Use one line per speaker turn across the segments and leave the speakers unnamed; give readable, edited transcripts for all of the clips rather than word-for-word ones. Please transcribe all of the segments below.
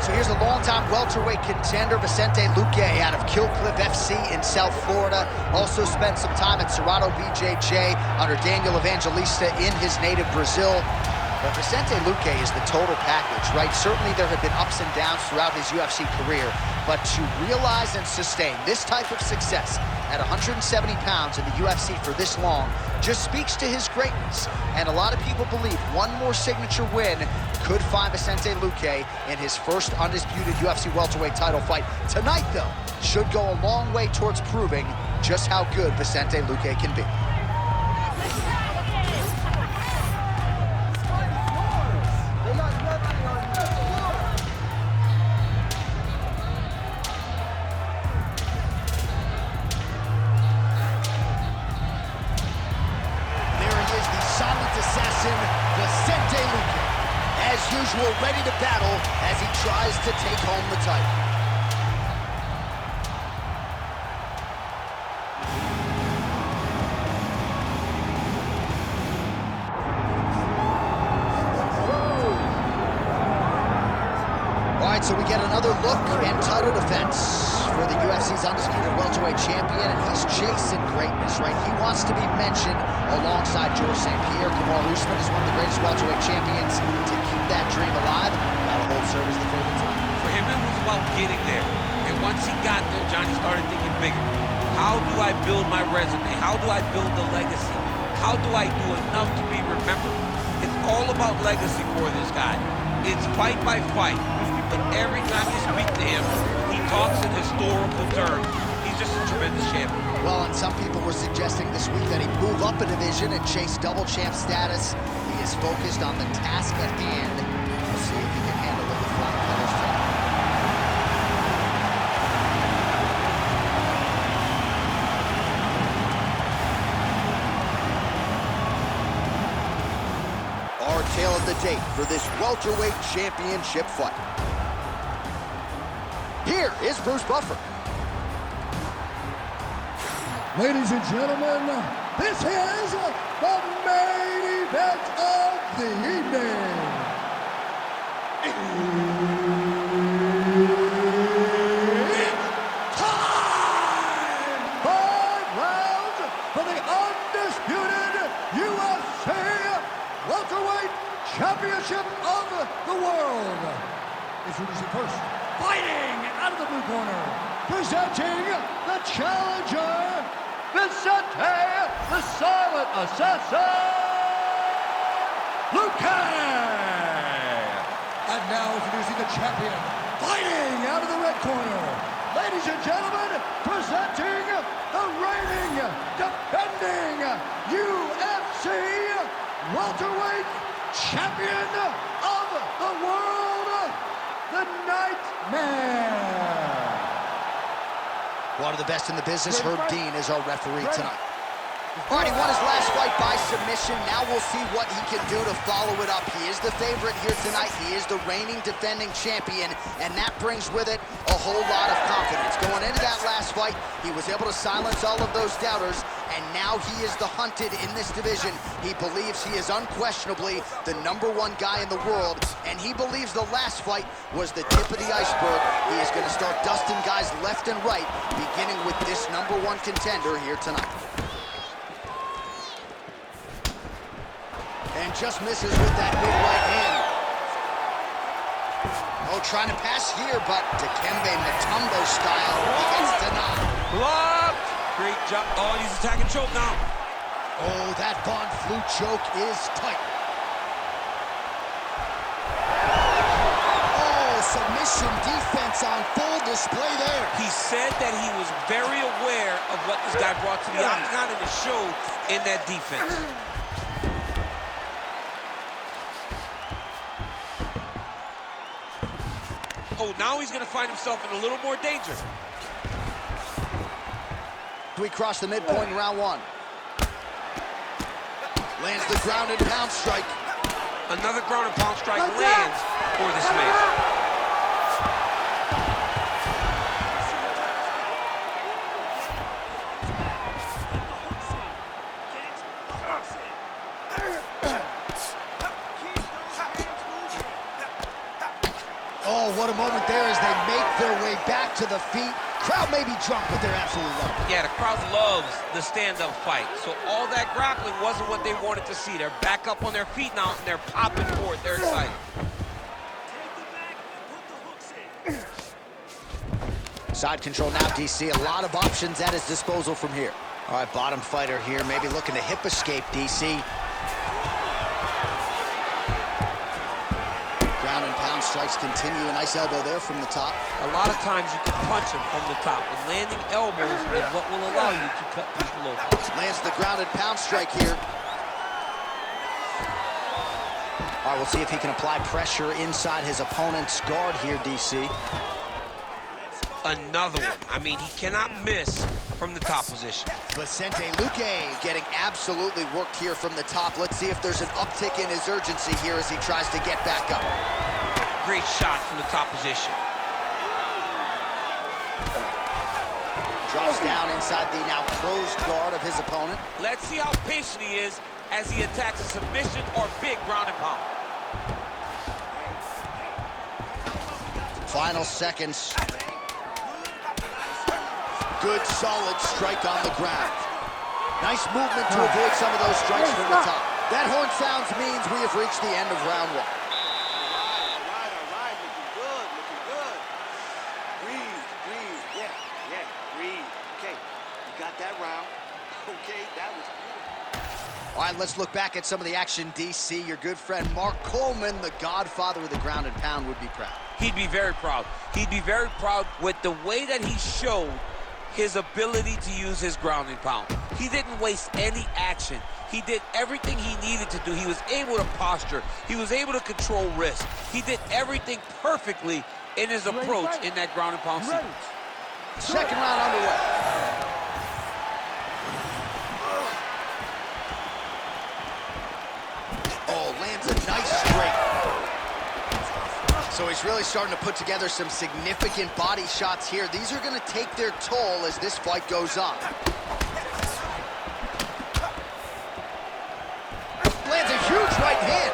right, so here's a longtime welterweight contender, Vicente Luque, out of Kill Cliff FC in South Florida. Also spent some time at Cerrado BJJ under Daniel Evangelista in his native Brazil. But Vicente Luque is the total package, right? Certainly there have been ups and downs throughout his UFC career, but to realize and sustain this type of success at 170 pounds in the UFC for this long just speaks to his greatness. And a lot of people believe one more signature win could find Vicente Luque in his first undisputed UFC welterweight title fight. Tonight, though, should go a long way towards proving just how good Vicente Luque can be. Vicente Luque, as usual, ready to battle as he tries to take home the title. All right, so we get another look and title defense for the UFC's undisputed welterweight champion, and he's chasing greatness, right? He wants to be mentioned alongside George St. Pierre. Kamaru Usman is one of the greatest welterweight champions. To keep that dream alive, gotta hold serve as the favorite team.
For him, it was about getting there. And once he got there, Johnny started thinking bigger. How do I build my resume? How do I build the legacy? How do I do enough to be remembered? It's all about legacy for this guy. It's fight by fight. But every time you speak to him, he talks in historical terms. He's just a tremendous champion.
Well, and some people were suggesting this week that he move up a division and chase double champ status. He is focused on the task at hand. We'll see if he can handle it with flying colors tonight. Our tale of the tape for this welterweight championship fight. Here is Bruce Buffer.
Ladies and gentlemen, this is the main event of the evening. It's time! 5 rounds for the undisputed UFC welterweight championship of the world. Introducing first, fighting out of the blue corner, presenting the challenger, Vicente, the Silent Assassin, Luque! And now introducing the champion, fighting out of the red corner, ladies and gentlemen, presenting the reigning, defending UFC welterweight champion of the world, the Nightmare.
One of the best in the business, Herb Dean, is our referee tonight. All right, he won his last fight by submission. Now we'll see what he can do to follow it up. He is the favorite here tonight. He is the reigning defending champion, and that brings with it a whole lot of confidence. Going into that last fight, he was able to silence all of those doubters, and now he is the hunted in this division. He believes he is unquestionably the #1 guy in the world, and he believes the last fight was the tip of the iceberg. He is going to start dusting guys left and right, beginning with this #1 contender here tonight. And just misses with that big right hand. Oh, trying to pass here, but Dikembe Mutombo style, he gets denied.
Blocked! Great job. Oh, he's attacking choke now.
Oh, that Von Flue choke is tight. Oh, submission defense on full display there.
He said that he was very aware of what this guy brought to the octagon, and it showed in that defense. Oh, now he's going to find himself in a little more danger.
We cross the midpoint in round 1. Lands the ground and pound strike.
Another ground and pound strike lands for this man.
what a moment there as they make their way back to the feet. Crowd may be drunk, but they're absolutely loving it.
Yeah, the crowd loves the stand-up fight. So all that grappling wasn't what they wanted to see. They're back up on their feet now, and they're popping forward. They're excited.
Side control now, DC. A lot of options at his disposal from here. All right, bottom fighter here, maybe looking to hip escape, DC. Ground and pound strikes continue. A nice elbow there from the top.
A lot of times you can punch him from the top, and landing elbows is what will allow you to cut people open.
Lands the ground and pound strike here. All right, we'll see if he can apply pressure inside his opponent's guard here, DC.
Another one. I mean, he cannot miss from the top position.
Vicente Luque getting absolutely worked here from the top. Let's see if there's an uptick in his urgency here as he tries to get back up.
Great shot from the top position.
Drops down inside the now closed guard of his opponent.
Let's see how patient he is as he attacks a submission or big ground and pound.
Final seconds. Good, solid strike on the ground. Nice movement to avoid some of those strikes from the top. That horn sounds means we have reached the end of round one.
All right, looking good, looking good. Breathe, yeah, breathe. Okay, you got that round. Okay, that was beautiful.
All right, let's look back at some of the action, DC. Your good friend Mark Coleman, the godfather of the ground and pound, would be proud.
He'd be very proud. He'd be very proud with the way that he showed his ability to use his ground and pound. He didn't waste any action. He did everything he needed to do. He was able to posture. He was able to control wrist. He did everything perfectly in his approach in that ground and pound sequence.
Second round underway. Oh, lands a nice straight. So he's really starting to put together some significant body shots here. These are going to take their toll as this fight goes on. Lands a huge right hand.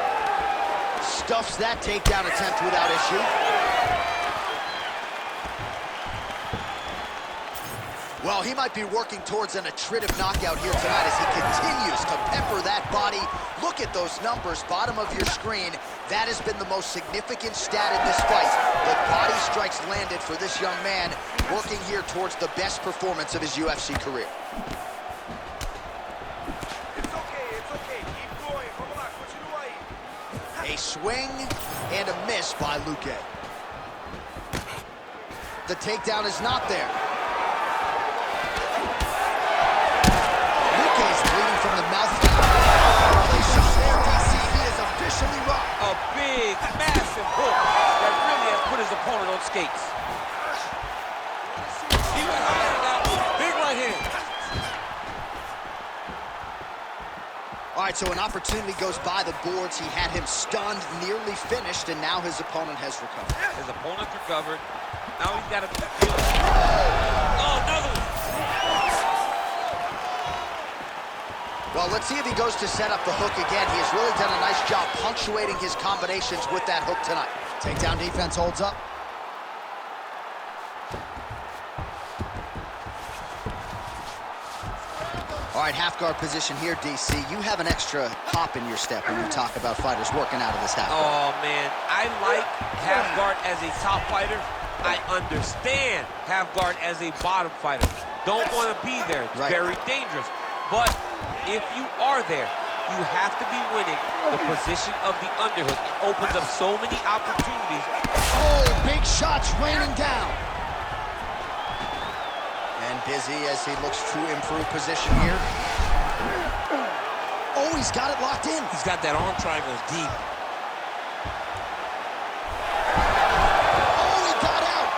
Stuffs that takedown attempt without issue. Well, he might be working towards an attritive knockout here tonight as he continues to pepper that body. Look at those numbers, bottom of your screen. That has been the most significant stat in this fight. The body strikes landed for this young man, working here towards the best performance of his UFC career.
It's okay. Keep going. Vamos lá, continua aí.
A swing and a miss by Luque. The takedown is not there. Luque's bleeding from the mouth. There, DC, he is officially rocked.
A big, massive hook that really has put his opponent on skates. He went high on that one. Big right hand.
All right, so an opportunity goes by the boards. He had him stunned, nearly finished, and now his opponent has recovered.
His opponent's recovered. Now he's got to feel it. Oh, another one.
Well, let's see if he goes to set up the hook again. He has really done a nice job punctuating his combinations with that hook tonight. Takedown defense holds up. All right, half guard position here, DC. You have an extra hop in your step when you talk about fighters working out of this half guard.
Oh, man. I like half guard as a top fighter. I understand half guard as a bottom fighter. Don't want to be there. It's very dangerous. But if you are there, you have to be winning the position of the underhook. It opens up so many opportunities.
Oh, big shots raining down. And busy as he looks to improve position here. Oh, he's got it locked in.
He's got that arm triangle deep.
Oh, he got out.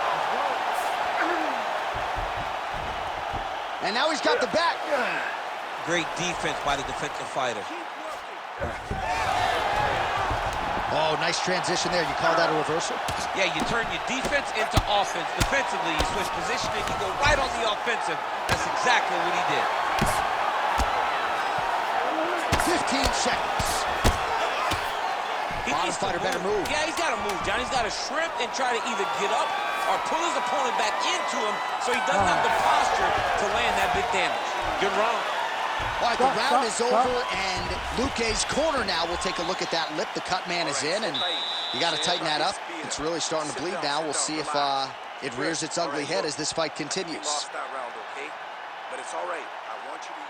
And now he's got the back.
Great defense by the defensive fighter.
Oh, nice transition there. You call that a reversal?
Yeah, you turn your defense into offense. Defensively, you switch position and you go right on the offensive. That's exactly what he did.
15 seconds.
He
Bottom fighter better move.
Yeah, he's got to move, John. He's got to shrimp and try to either get up or pull his opponent back into him so he doesn't have the posture to land that big damage. Good round.
All right, the round is over, and Luque's corner now. We'll take a look at that lip. The cut man is in, and you got to tighten that up. It's really starting to bleed now. We'll see if it rears its ugly head as this fight continues.
Lost that round, okay? But it's all right. I want you to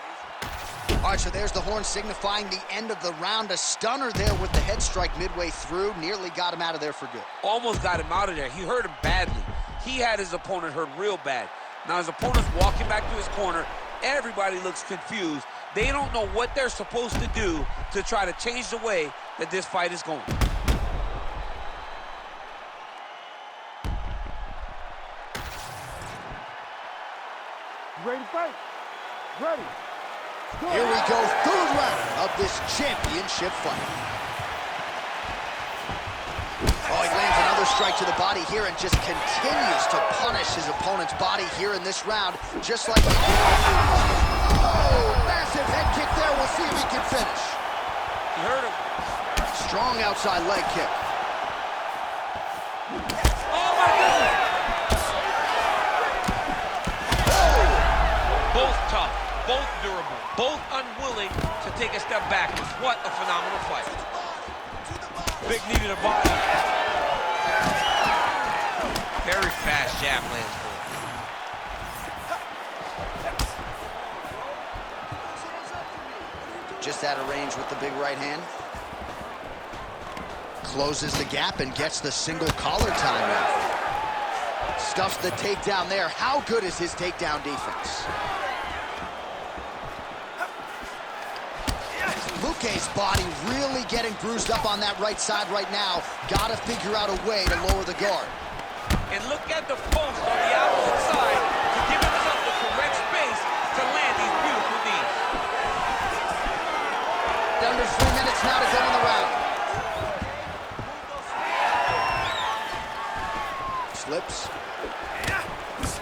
use it.
All right, so there's the horn signifying the end of the round. A stunner there with the head strike midway through. Nearly got him out of there for good.
Almost got him out of there. He hurt him badly. He had his opponent hurt real bad. Now his opponent's walking back to his corner. Everybody looks confused. They don't know what they're supposed to do to try to change the way that this fight is going.
Ready to fight? Ready.
Here we go, third round of this championship fight. Oh, he lands another strike to the body here and just continues to punish his opponent's body here in this round, just like he did. Oh, massive head kick there. We'll see if he can finish.
He hurt him.
Strong outside leg kick.
Oh, my goodness! Both tough, both durable, both unwilling to take a step backwards. What a phenomenal fight. Big knee to the body. Very fast jab lands.
Just out of range with the big right hand. Closes the gap and gets the single collar time out. Stuffs the takedown there. How good is his takedown defense? Luque's body really getting bruised up on that right side right now. Gotta figure out a way to lower the guard.
And look at the post on the opposite side to give himself the correct space to land these beautiful knees.
Under 3 minutes now to go in the round. Slips.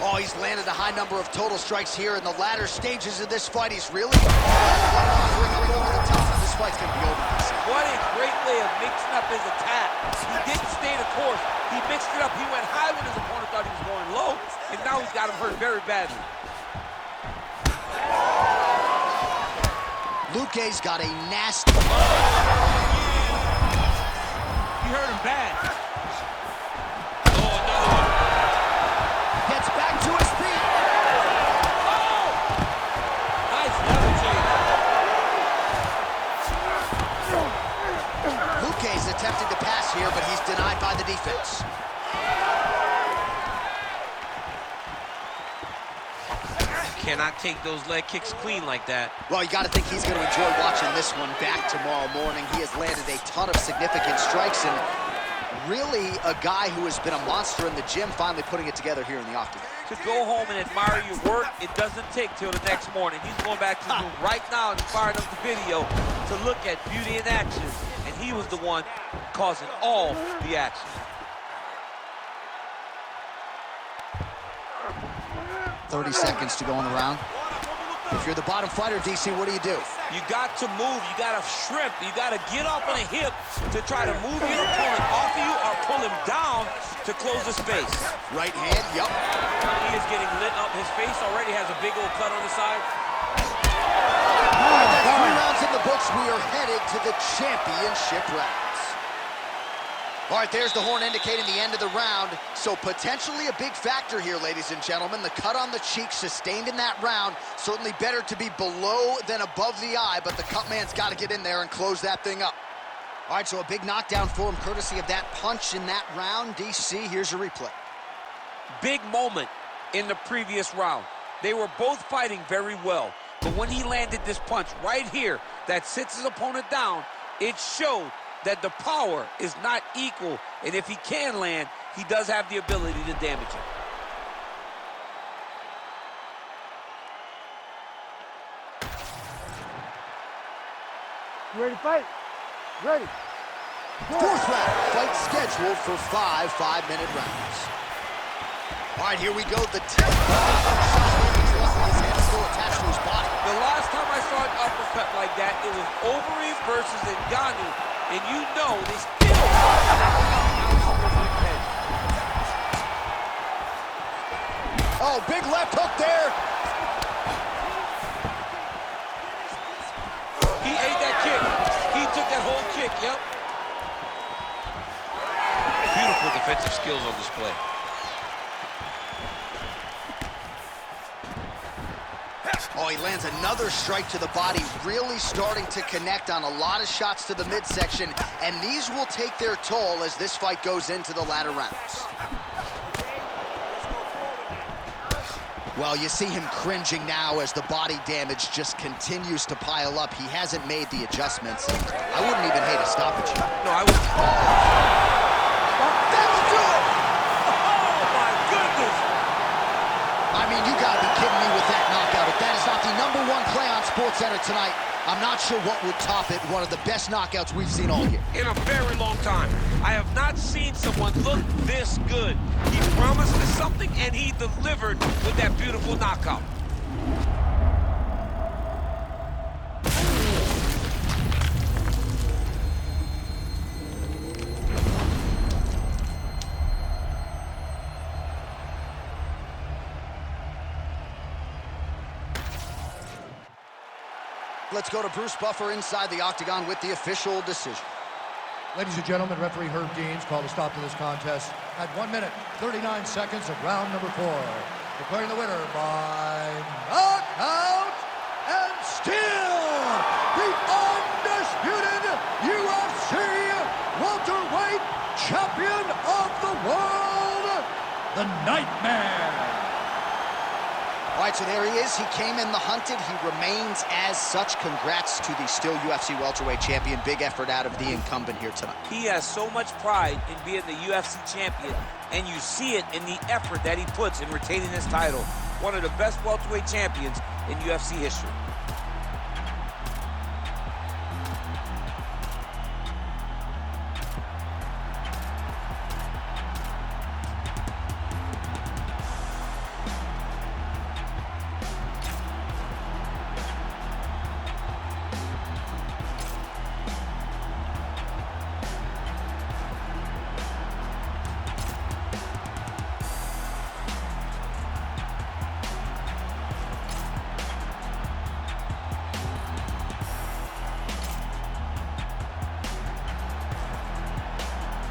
Oh, he's landed a high number of total strikes here in the latter stages of this fight. He's really over the top. This fight's gonna be over.
What a great way of mixing up his attack. He didn't stay the course. He mixed it up. He went high when his opponent thought he was going low, and now he's got him hurt very badly.
Luque's got a nasty...
He hurt him bad. Oh, another one.
Gets back to his feet.
Oh! Nice level change.
Luque's attempting to pass here, but he's denied by the defense.
Cannot take those leg kicks clean like that.
Well, you got to think he's going to enjoy watching this one back tomorrow morning. He has landed a ton of significant strikes, and really a guy who has been a monster in the gym, finally putting it together here in the octagon.
To go home and admire your work, it doesn't take till the next morning. He's going back to the room right now and firing up the video to look at beauty in action, and he was the one causing all the action.
.30 seconds to go in the round. If you're the bottom fighter, DC, what do?
You got to move. You got to shrimp. You got to get off on a hip to try to move your opponent off of you or pull him down to close the space.
Right hand, yup.
He is getting lit up. His face already has a big old cut on the side.
All right, that's 3 rounds in the books. We are headed to the championship rounds. All right, there's the horn indicating the end of the round. So potentially a big factor here, ladies and gentlemen. The cut on the cheek sustained in that round. Certainly better to be below than above the eye, but the cut man's got to get in there and close that thing up. All right, so a big knockdown for him, courtesy of that punch in that round. DC, here's your replay.
Big moment in the previous round. They were both fighting very well, but when he landed this punch right here that sits his opponent down, it showed that the power is not equal, and if he can land, he does have the ability to damage him.
You ready to fight? Ready.
Fourth round, fight scheduled for 5 5-minute rounds. All right, here we go. The 10th his head still attached to his body.
The last time I saw an uppercut like that, it was Overeem versus Ngannou, and you know they still
Oh, big left hook there.
He ate that kick. He took that whole kick, yep. Beautiful defensive skills on display.
Oh, he lands another strike to the body, really starting to connect on a lot of shots to the midsection, and these will take their toll as this fight goes into the latter rounds. Well, you see him cringing now as the body damage just continues to pile up. He hasn't made the adjustments. I wouldn't even hate a stoppage here.
No, I wouldn't.
That'll do it!
Oh, my goodness!
I mean, you gotta be kidding me with that knockout. If that is not the #1 play on SportsCenter tonight, I'm not sure what would top it. One of the best knockouts we've seen all year.
In a very long time. I have not seen someone look this good. He promised us something, and he delivered with that beautiful knockout.
Let's go to Bruce Buffer inside the octagon with the official decision.
Ladies and gentlemen, referee Herb Deans called a stop to this contest at 1 minute, 39 seconds of round number 4. Declaring the winner by knockout and still the undisputed UFC welterweight champion of the world, the Nightmare.
All right, so there he is. He came in the hunted. He remains as such. Congrats to the still UFC welterweight champion. Big effort out of the incumbent here tonight.
He has so much pride in being the UFC champion, and you see it in the effort that he puts in retaining his title. One of the best welterweight champions in UFC history.